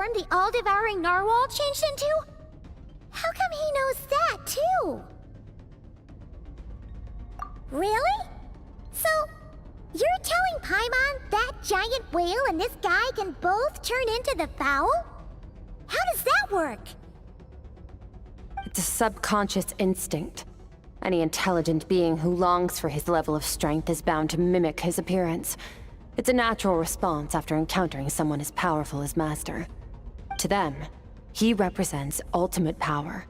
form the all-devouring narwhal changed into? How come he knows that, too? Really? So, you're telling Paimon that giant whale and this guy can both turn into the fowl? How does that work? It's a subconscious instinct. Any intelligent being who longs for his level of strength is bound to mimic his appearance. It's a natural response after encountering someone as powerful as Master. To them, he represents ultimate power.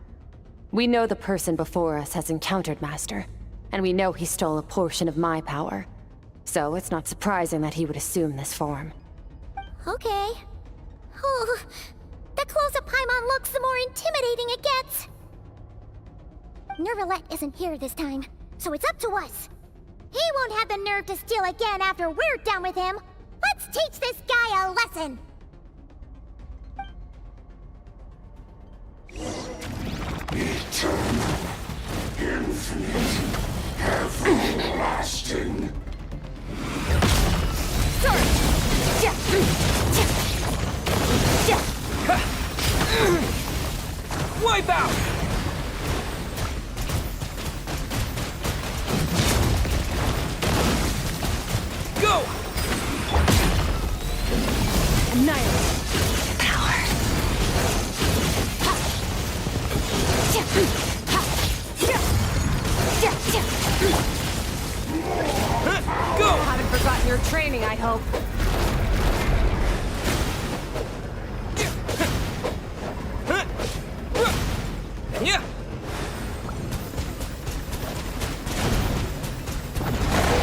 We know the person before us has encountered Master, and we know he stole a portion of my power. So it's not surprising that he would assume this form. Okay. Oh, the closer Paimon looks, the more intimidating it gets. Nervalette isn't here this time, so it's up to us. He won't have the nerve to steal again after we're done with him. Let's teach this guy a lesson. Eternal, infinite, everlasting. Wipe out! Go! Annihilate. Power. Go! Haven't forgotten your training, I hope. Yeah!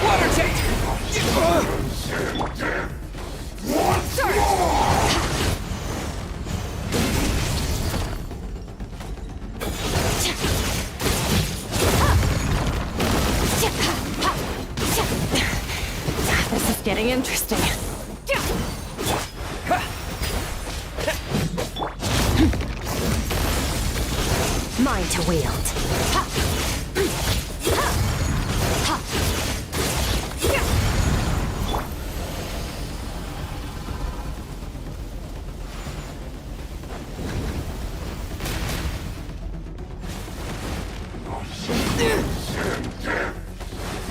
Water tank! This is getting interesting. Mine to wield.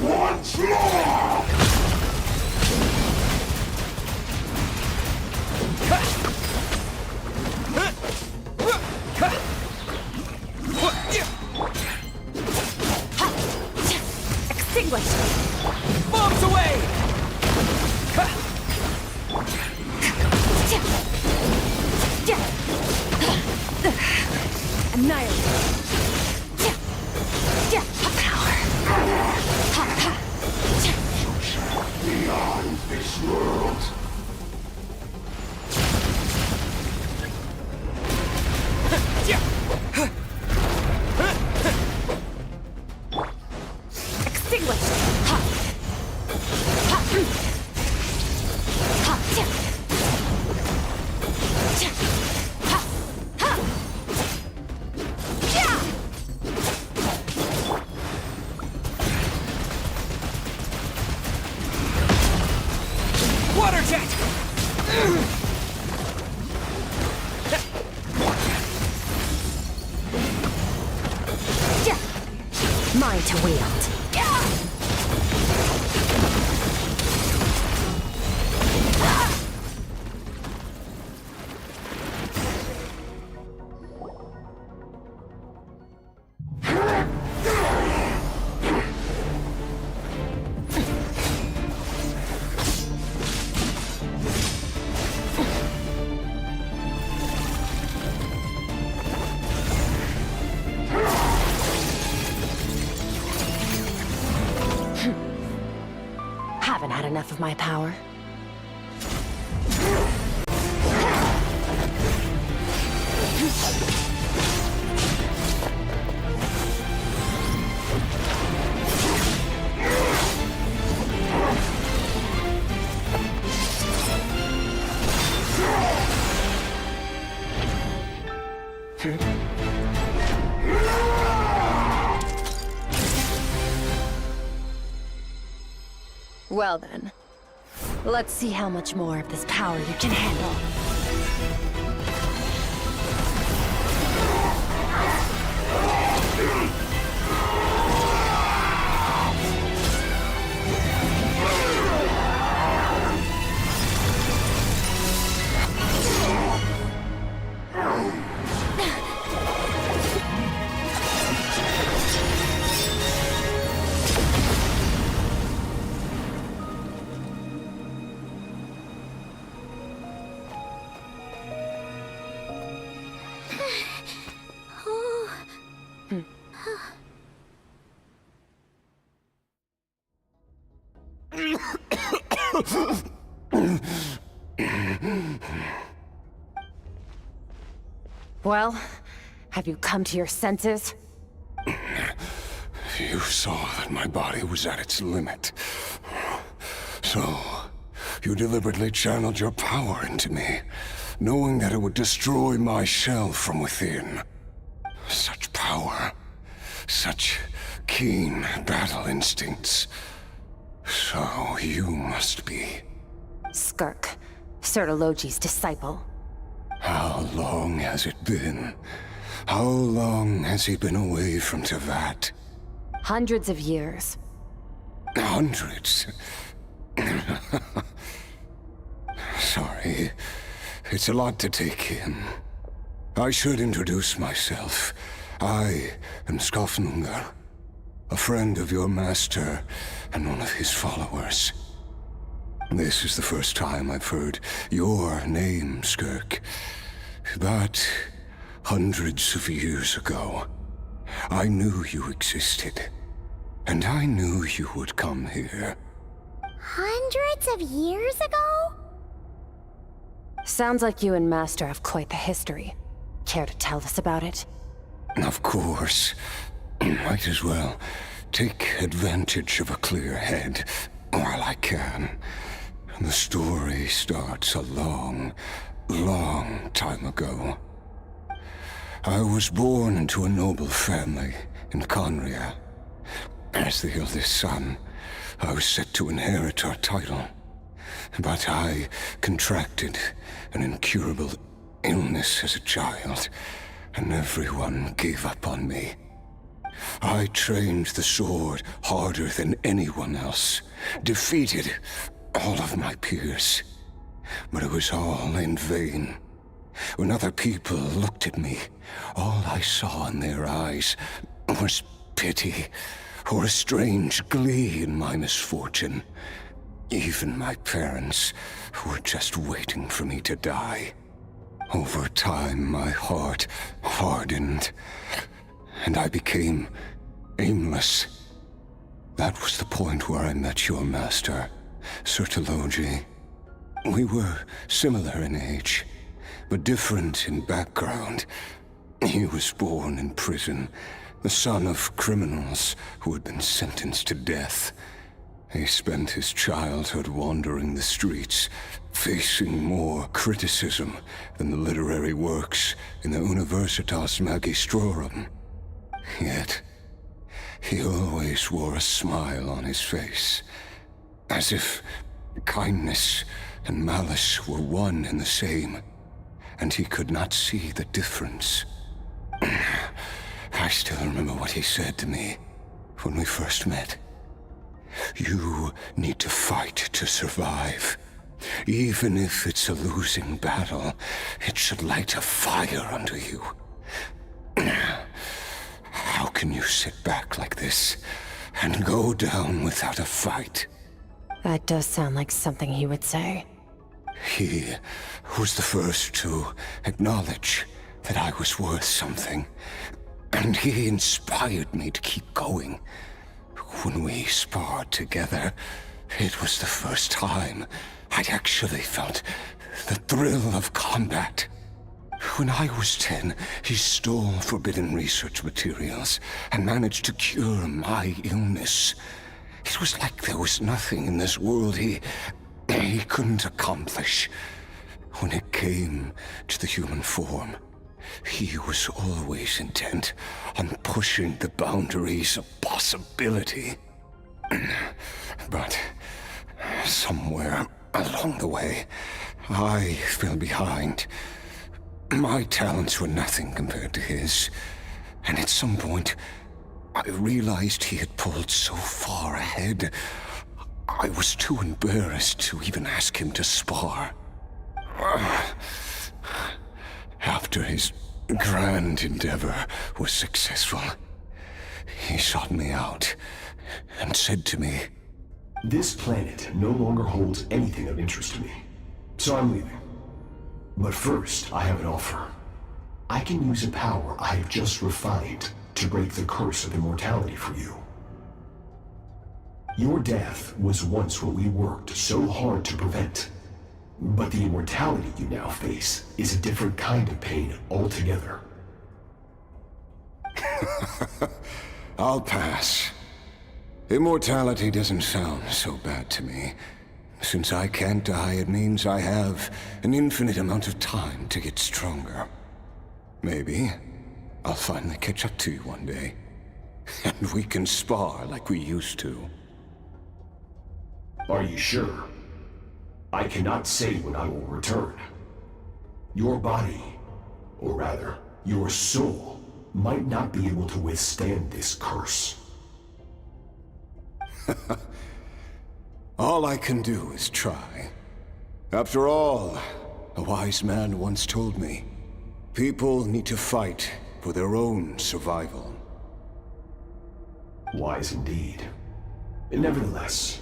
Once more! Extinguished. Bombs away! Annihilate. Power. Beyond this world. Extinguished. Water jet! Mine to wield. Haven't had enough of my power. Well then, let's see how much more of this power you can handle. Well, have you come to your senses? You saw that my body was at its limit. So, you deliberately channeled your power into me, knowing that it would destroy my shell from within. Such power, such keen battle instincts. So you must be... Skirk, Sertologi's disciple. How long has it been? How long has he been away from Tevat? Hundreds of years. Hundreds? Sorry, it's a lot to take in. I should introduce myself. I am Skafnungar, a friend of your master and one of his followers. This is the first time I've heard your name, Skirk. But hundreds of years ago, I knew you existed. And I knew you would come here. Hundreds of years ago? Sounds like you and Master have quite the history. Care to tell us about it? Of course. Might as well take advantage of a clear head while I can. The story starts a long, long time ago. I was born into a noble family in Conria. As the eldest son, I was set to inherit our title. But I contracted an incurable illness as a child, and everyone gave up on me. I trained the sword harder than anyone else, defeated all of my peers. But it was all in vain. When other people looked at me, all I saw in their eyes was pity, or a strange glee in my misfortune. Even my parents were just waiting for me to die. Over time, my heart hardened, and I became aimless. That was the point where I met your master, Sertologi. We were similar in age, but different in background. He was born in prison, the son of criminals who had been sentenced to death. He spent his childhood wandering the streets, facing more criticism than the literary works in the Universitas Magistrorum. Yet, he always wore a smile on his face, as if kindness and malice were one and the same, and he could not see the difference. I still remember what he said to me when we first met. You need to fight to survive. Even if it's a losing battle, it should light a fire under you. How can you sit back like this and go down without a fight? That does sound like something he would say. He was the first to acknowledge that I was worth something, and he inspired me to keep going. When we sparred together, it was the first time I'd actually felt the thrill of combat. When I was 10, he stole forbidden research materials and managed to cure my illness. It was like there was nothing in this world he couldn't accomplish. When it came to the human form, he was always intent on pushing the boundaries of possibility. But somewhere along the way, I fell behind. My talents were nothing compared to his, And at some point, I realized he had pulled so far ahead, I was too embarrassed to even ask him to spar. After his grand endeavor was successful, he sought me out and said to me, "This planet no longer holds anything of interest to me, so I'm leaving. But first, I have an offer. I can use a power I have just refined to break the curse of immortality for you. Your death was once what we worked so hard to prevent. But the immortality you now face is a different kind of pain altogether." I'll pass. Immortality doesn't sound so bad to me. Since I can't die, it means I have an infinite amount of time to get stronger. Maybe I'll finally catch up to you one day, and we can spar like we used to. Are you sure? I cannot say when I will return. Your body, or rather, your soul, might not be able to withstand this curse. All I can do is try. After all, a wise man once told me, people need to fight for their own survival. Wise indeed. Nevertheless,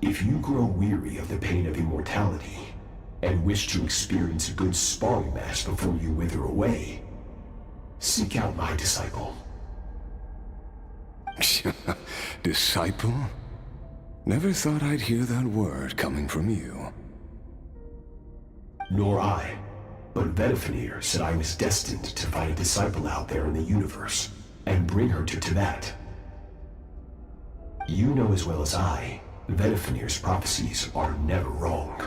if you grow weary of the pain of immortality, and wish to experience a good sparring match before you wither away, seek out my disciple. Disciple? Never thought I'd hear that word coming from you. Nor I. But Vedifenir said I was destined to find a disciple out there in the universe, and bring her to Tibet. You know as well as I, Vedifenir's prophecies are never wrong.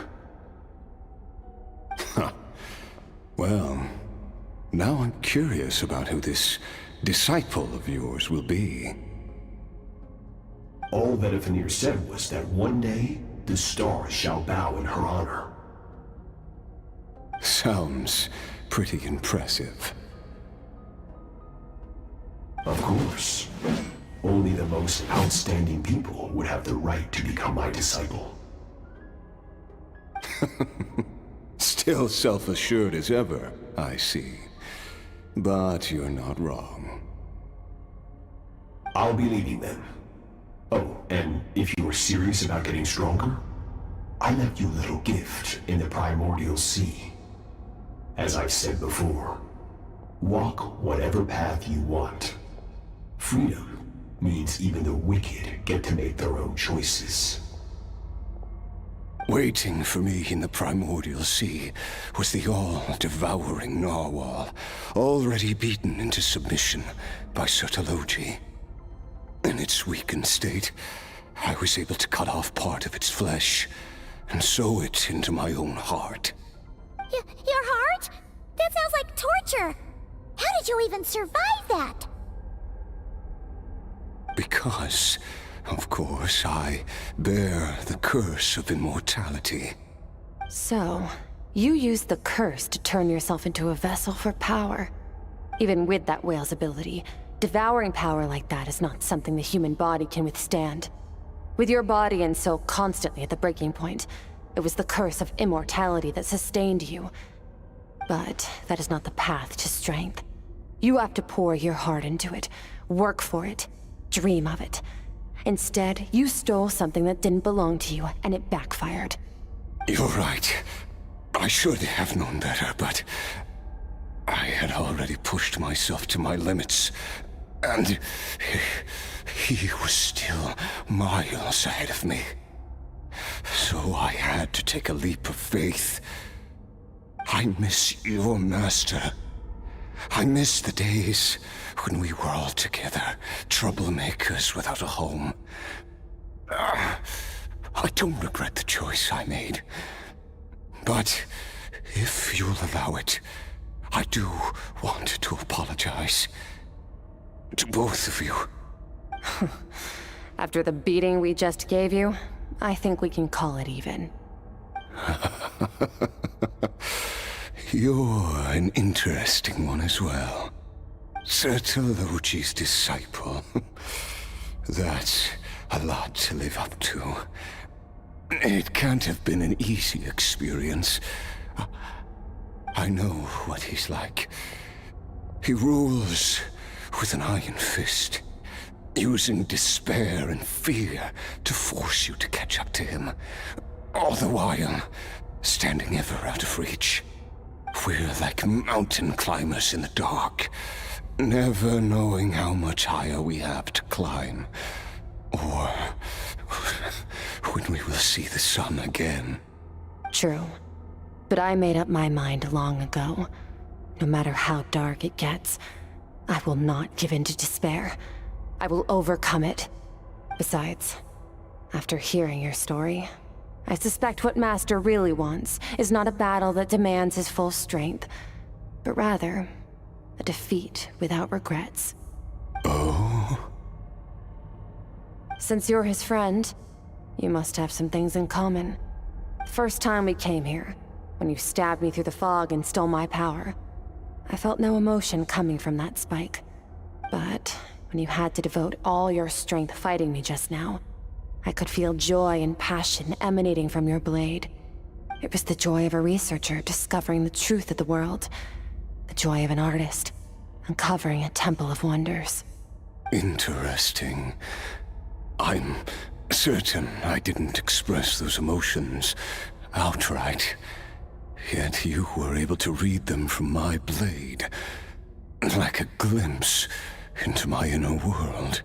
Well, now I'm curious about who this disciple of yours will be. All Vedifenir said was that one day, the stars shall bow in her honor. Sounds pretty impressive. Of course. Only the most outstanding people would have the right to become my disciple. Still self-assured as ever, I see. But you're not wrong. I'll be leaving then. Oh, and if you're serious about getting stronger, I left you a little gift in the primordial sea. As I've said before, walk whatever path you want. Freedom means even the wicked get to make their own choices. Waiting for me in the primordial sea was the all-devouring narwhal, already beaten into submission by Sertologi. In its weakened state, I was able to cut off part of its flesh and sew it into my own heart. Your heart? That sounds like torture! How did you even survive that? Because, of course, I bear the curse of immortality. So, you used the curse to turn yourself into a vessel for power. Even with that whale's ability, devouring power like that is not something the human body can withstand. With your body and soul constantly at the breaking point, it was the curse of immortality that sustained you. But that is not the path to strength. You have to pour your heart into it, work for it, dream of it. Instead, you stole something that didn't belong to you, and it backfired. You're right. I should have known better, but I had already pushed myself to my limits, and he was still miles ahead of me. So I had to take a leap of faith. I miss your master. I miss the days when we were all together, troublemakers without a home. I don't regret the choice I made. But if you'll allow it, I do want to apologize. To both of you. After the beating we just gave you, I think we can call it even. You're an interesting one as well. Sertologi's disciple. That's a lot to live up to. It can't have been an easy experience. I know what he's like. He rules with an iron fist, using despair and fear to force you to catch up to him, all the while standing ever out of reach. We're like mountain climbers in the dark, never knowing how much higher we have to climb, or when we will see the sun again. True. But I made up my mind long ago. No matter how dark it gets, I will not give in to despair. I will overcome it. Besides, after hearing your story, I suspect what Master really wants is not a battle that demands his full strength, but rather a defeat without regrets. Oh? Since you're his friend, you must have some things in common. The first time we came here, when you stabbed me through the fog and stole my power, I felt no emotion coming from that spike. But when you had to devote all your strength fighting me just now, I could feel joy and passion emanating from your blade. It was the joy of a researcher discovering the truth of the world. The joy of an artist uncovering a temple of wonders. Interesting. I'm certain I didn't express those emotions outright. Yet you were able to read them from my blade, like a glimpse into my inner world.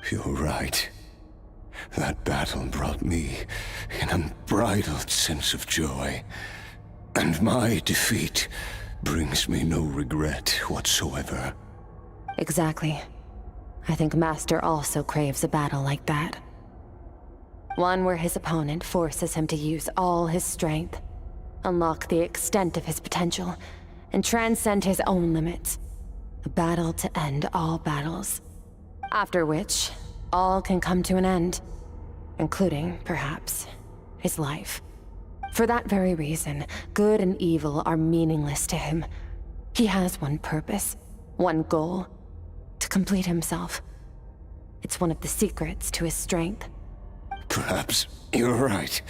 You're right. That battle brought me an unbridled sense of joy, and my defeat brings me no regret whatsoever. Exactly. I think Master also craves a battle like that. One where his opponent forces him to use all his strength, unlock the extent of his potential, and transcend his own limits. A battle to end all battles. After which, all can come to an end, including, perhaps, his life. For that very reason, good and evil are meaningless to him. He has one purpose, one goal: to complete himself. It's one of the secrets to his strength. Perhaps you're right.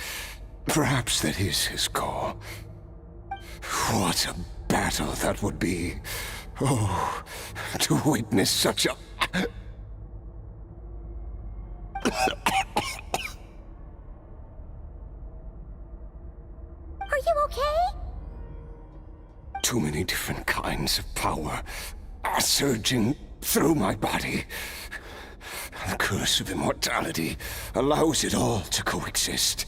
Perhaps that is his goal. What a battle that would be. Oh, to witness such a... Are you okay? Too many different kinds of power are surging through my body. The curse of immortality allows it all to coexist,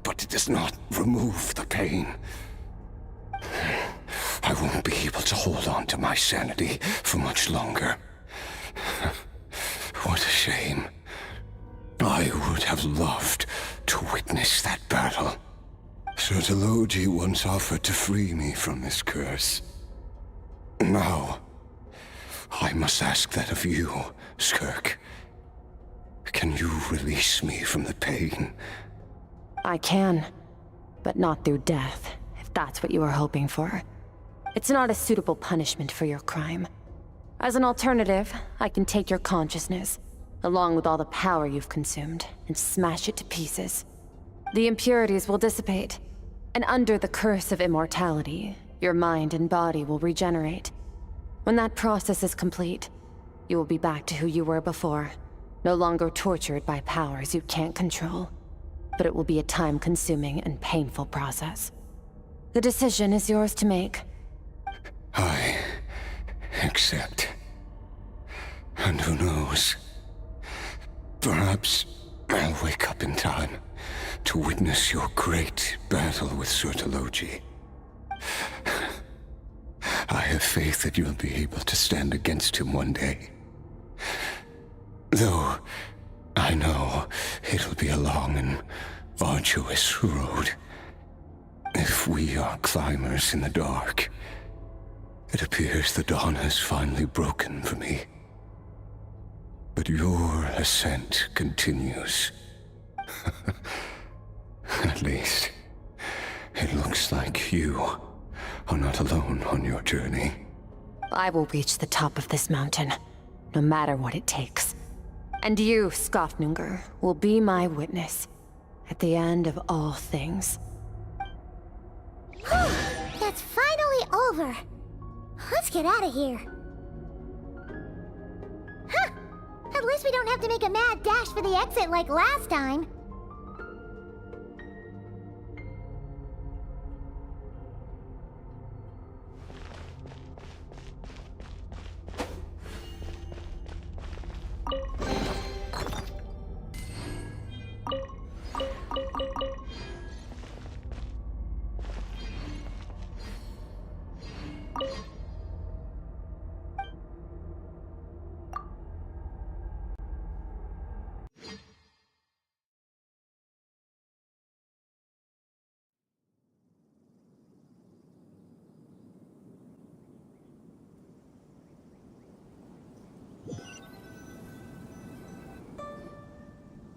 but it does not remove the pain. I won't be able to hold on to my sanity for much longer. What a shame. I would have loved to witness that battle. Sertologi once offered to free me from this curse. Now, I must ask that of you, Skirk. Can you release me from the pain? I can, but not through death, if that's what you were hoping for. It's not a suitable punishment for your crime. As an alternative, I can take your consciousness, along with all the power you've consumed, and smash it to pieces. The impurities will dissipate, and under the curse of immortality, your mind and body will regenerate. When that process is complete, you will be back to who you were before, no longer tortured by powers you can't control. But it will be a time-consuming and painful process. The decision is yours to make. I accept. And who knows? Perhaps I'll wake up in time to witness your great battle with Sertologi. I have faith that you'll be able to stand against him one day. Though I know it'll be a long and arduous road. If we are climbers in the dark, it appears the dawn has finally broken for me. But your ascent continues. At least, it looks like you are not alone on your journey. I will reach the top of this mountain, no matter what it takes. And you, Skofnunger, will be my witness at the end of all things. That's finally over. Let's get out of here. Huh! At least we don't have to make a mad dash for the exit like last time.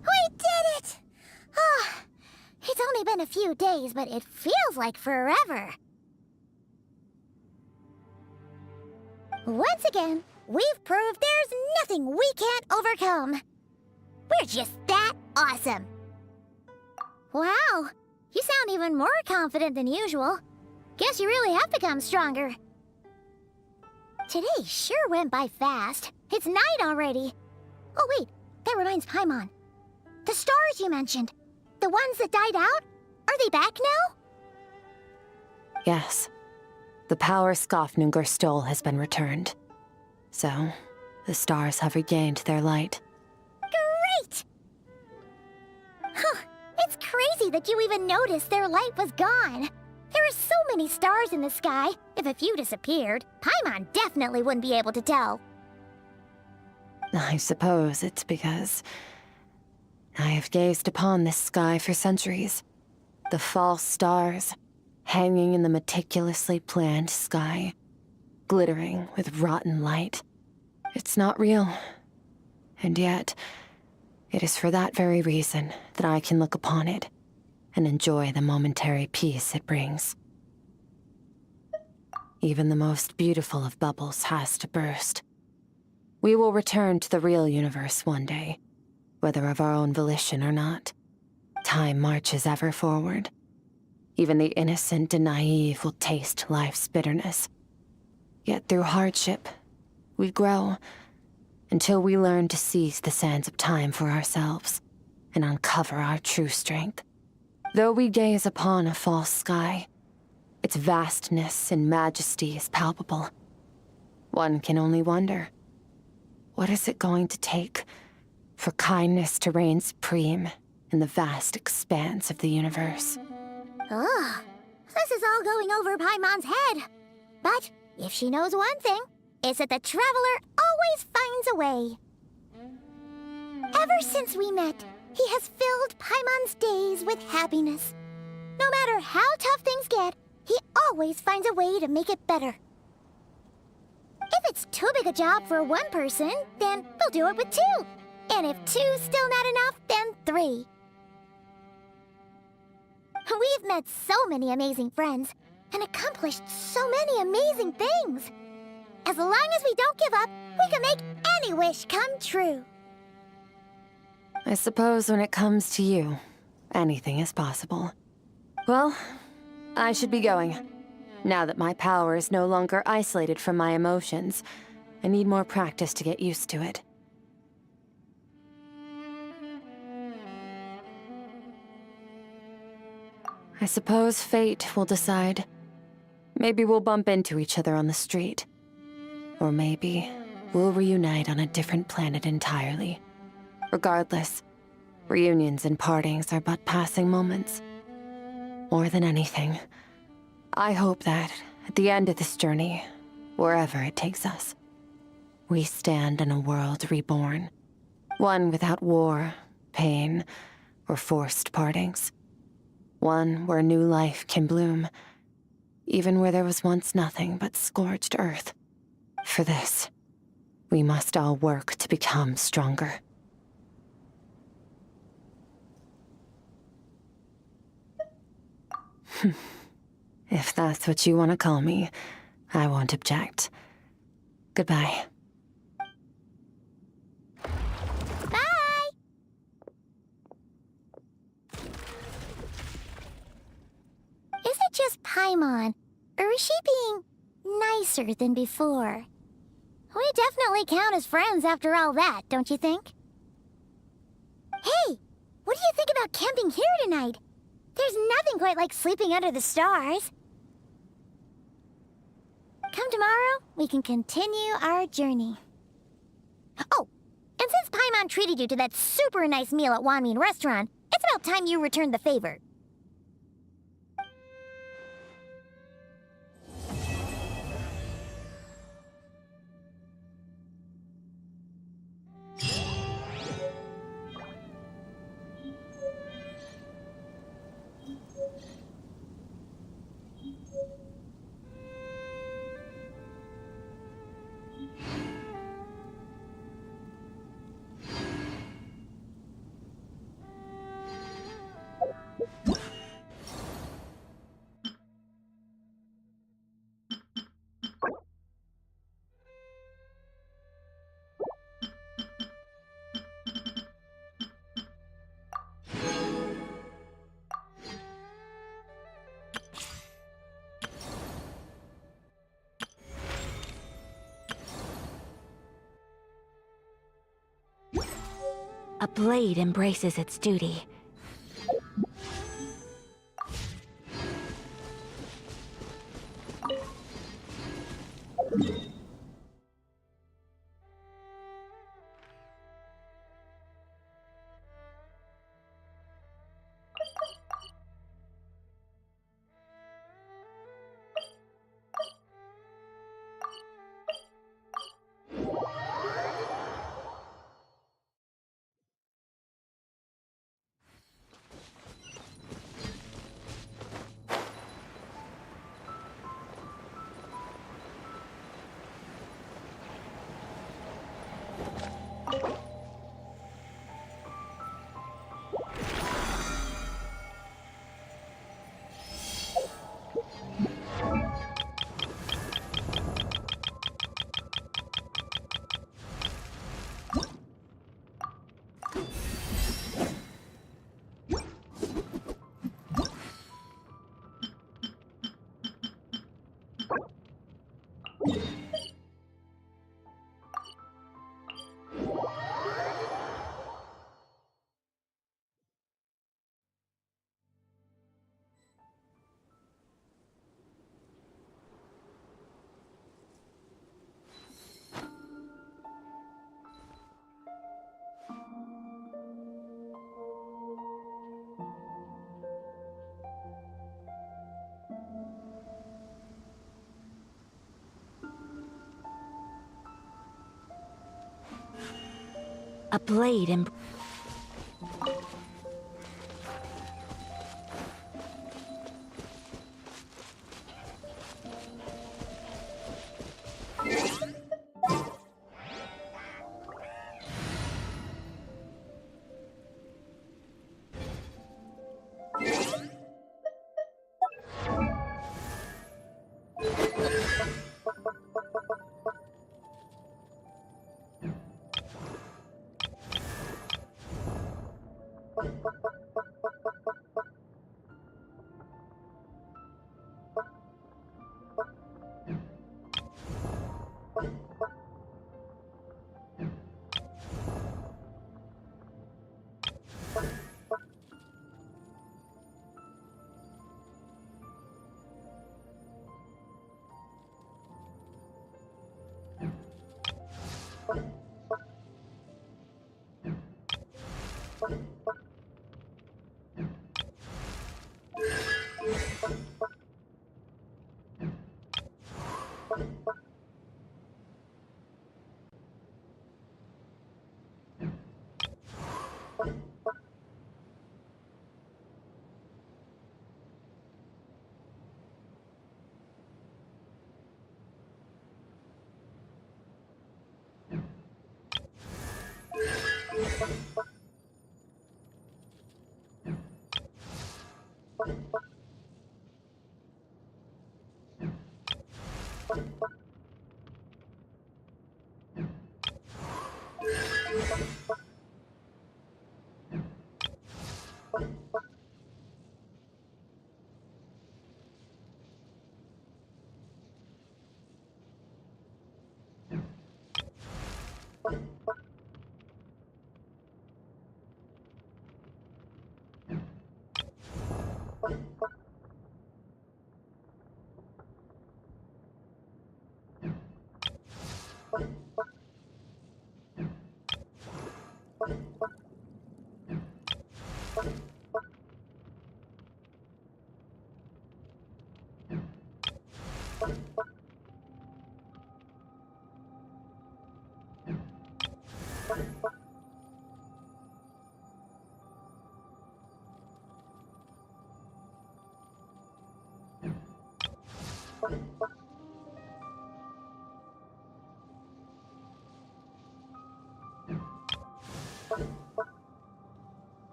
We did it! Ah, it's only been a few days, but it feels like forever. Once again, we've proved there's nothing we can't overcome. We're just that awesome. Wow, you sound even more confident than usual. Guess you really have become stronger. Today sure went by fast. It's night already. Oh wait, that reminds Paimon. The stars you mentioned, the ones that died out, are they back now? Yes. The power Skofnunger stole has been returned. So, the stars have regained their light. Great! Huh, it's crazy that you even noticed their light was gone. There are so many stars in the sky. If a few disappeared, Paimon definitely wouldn't be able to tell. I suppose it's because I have gazed upon this sky for centuries. The false stars, hanging in the meticulously planned sky, glittering with rotten light. It's not real. And yet, it is for that very reason that I can look upon it and enjoy the momentary peace it brings. Even the most beautiful of bubbles has to burst. We will return to the real universe one day, whether of our own volition or not. Time marches ever forward. Even the innocent and naive will taste life's bitterness. Yet through hardship, we grow, until we learn to seize the sands of time for ourselves, and uncover our true strength. Though we gaze upon a false sky, its vastness and majesty is palpable. One can only wonder, what is it going to take for kindness to reign supreme in the vast expanse of the universe? Ugh, this is all going over Paimon's head. But if she knows one thing, it's that the Traveler always finds a way. Ever since we met, he has filled Paimon's days with happiness. No matter how tough things get, he always finds a way to make it better. If it's too big a job for one person, then we'll do it with two. And if two's still not enough, then three. We've met so many amazing friends, and accomplished so many amazing things. As long as we don't give up, we can make any wish come true. I suppose when it comes to you, anything is possible. Well, I should be going. Now that my power is no longer isolated from my emotions, I need more practice to get used to it. I suppose fate will decide. Maybe we'll bump into each other on the street. Or maybe we'll reunite on a different planet entirely. Regardless, reunions and partings are but passing moments. More than anything, I hope that, at the end of this journey, wherever it takes us, we stand in a world reborn. One without war, pain, or forced partings. One where new life can bloom, even where there was once nothing but scorched earth. For this, we must all work to become stronger. If that's what you want to call me, I won't object. Goodbye. Bye! Is it just Paimon, or is she being nicer than before? We definitely count as friends after all that, don't you think? Hey! What do you think about camping here tonight? There's nothing quite like sleeping under the stars. Come tomorrow, we can continue our journey. Oh, and since Paimon treated you to that super nice meal at Wanmin Restaurant, it's about time you returned the favor. A blade embraces its duty. A blade embraces.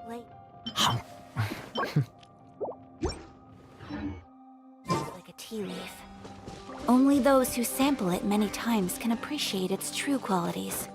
Wait. Like a tea leaf. Only those who sample it many times can appreciate its true qualities.